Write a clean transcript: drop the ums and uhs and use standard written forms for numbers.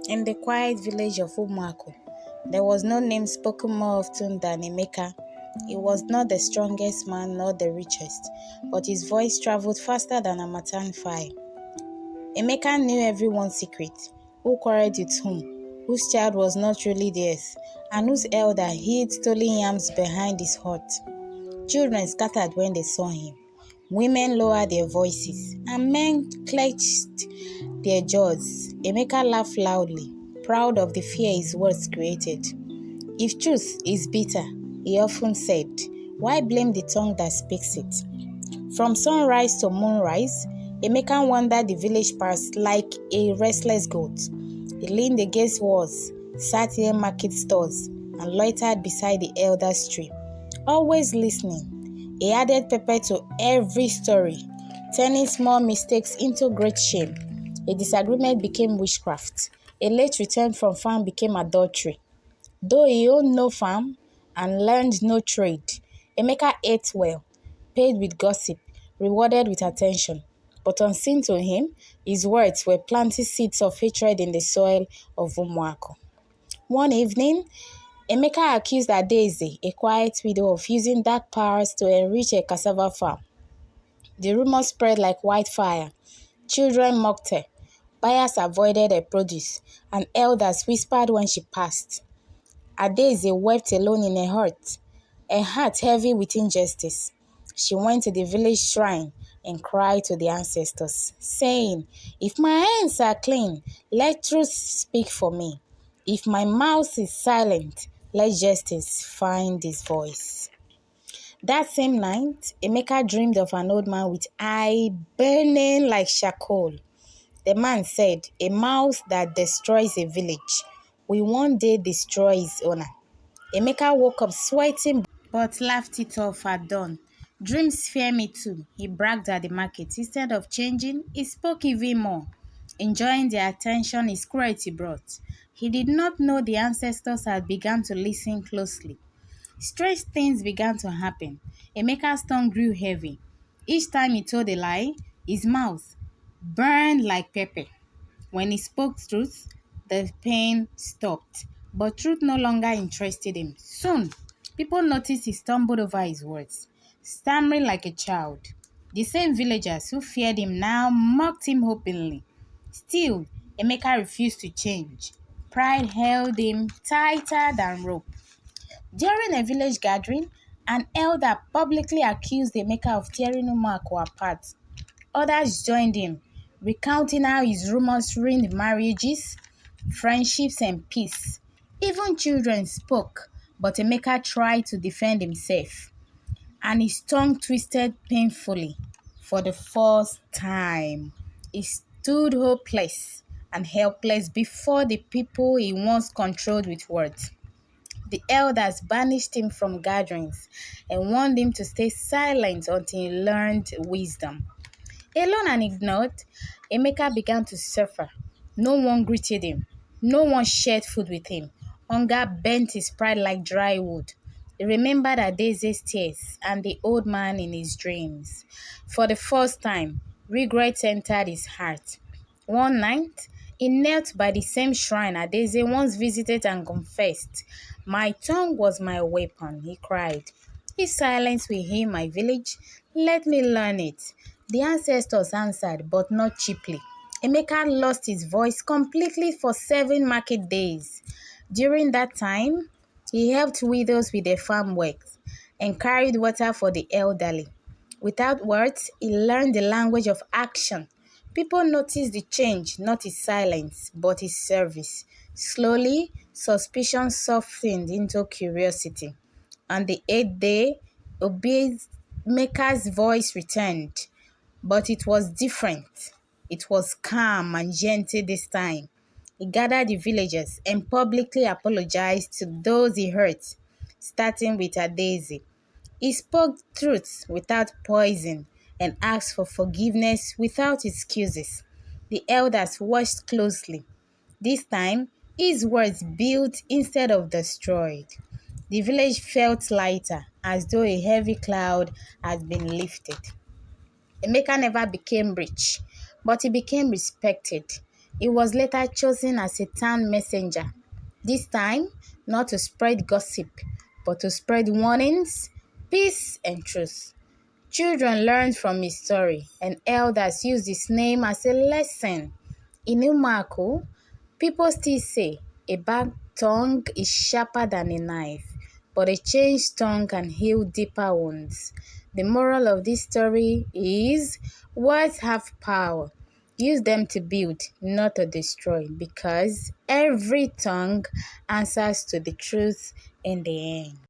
In the quiet village of Umuako, there was no name spoken more often than Emeka. He was not the strongest man nor the richest, but his voice traveled faster than a Matan fire. Emeka knew everyone's secret, who quarreled with whom, whose child was not really theirs, and whose elder hid stolen yams behind his hut. Children scattered when they saw him. Women lowered their voices, and men clenched their jaws. Emeka laughed loudly, proud of the fear his words created. If truth is bitter, he often said, why blame the tongue that speaks it? From sunrise to moonrise, Emeka wandered the village paths like a restless goat. He leaned against walls, sat near market stores, and loitered beside the elder's tree. Always listening, he added pepper to every story, turning small mistakes into great shame. A disagreement became witchcraft. A late return from farm became adultery. Though he owned no farm and learned no trade, Emeka ate well, paid with gossip, rewarded with attention. But unseen to him, his words were planting seeds of hatred in the soil of Umuako. One evening, Emeka accused Adaeze, a quiet widow, of using dark powers to enrich a cassava farm. The rumor spread like wildfire. Children mocked her, buyers avoided her produce, and elders whispered when she passed. Adaeze wept alone in her heart heavy with injustice. She went to the village shrine and cried to the ancestors, saying, if my hands are clean, let truth speak for me. If my mouth is silent, let justice find his voice. That same night, Emeka dreamed of an old man with eye burning like charcoal. The man said, a mouse that destroys a village will one day destroy his owner. Emeka woke up sweating but laughed it off at dawn. Dreams fear me too, he bragged at the market. Instead of changing, he spoke even more, enjoying the attention his cruelty brought. He did not know the ancestors had begun to listen closely. Strange things began to happen. Emeka's tongue grew heavy. Each time he told a lie, his mouth burned like pepper. When he spoke truth, the pain stopped. But truth no longer interested him. Soon, people noticed he stumbled over his words, stammering like a child. The same villagers who feared him now mocked him openly. Still, Emeka refused to change. Pride held him tighter than rope. During a village gathering, an elder publicly accused Emeka of tearing Umuako apart. Others joined him, recounting how his rumors ruined marriages, friendships, and peace. Even children spoke, but Emeka tried to defend himself, and his tongue twisted painfully. For the first time, he stood hopeless and helpless before the people he once controlled with words. The elders banished him from gatherings and warned him to stay silent until he learned wisdom. Alone and ignored, Emeka began to suffer. No one greeted him. No one shared food with him. Hunger bent his pride like dry wood. He remembered Adaeze's tears and the old man in his dreams. For the first time, regret entered his heart. One night, he knelt by the same shrine Adaeze once visited and confessed. My tongue was my weapon, he cried. If silence will heal my village, let me learn it. The ancestors answered, but not cheaply. Emeka lost his voice completely for 7 market days. During that time, he helped widows with their farm work and carried water for the elderly. Without words, he learned the language of action. People noticed the change, not his silence, but his service. Slowly, suspicion softened into curiosity. On the 8th day, Emeka's voice returned, but it was different. It was calm and gentle this time. He gathered the villagers and publicly apologized to those he hurt, starting with Adaeze. He spoke truth without poison and asked for forgiveness without excuses. The elders watched closely. This time, his words built instead of destroyed. The village felt lighter, as though a heavy cloud had been lifted. Emeka never became rich, but he became respected. He was later chosen as a town messenger, this time not to spread gossip, but to spread warnings, peace, and truth. Children learned from his story, and elders used his name as a lesson. In Umaku, people still say a bad tongue is sharper than a knife, but a changed tongue can heal deeper wounds. The moral of this story is words have power. Use them to build, not to destroy, because every tongue answers to the truth in the end.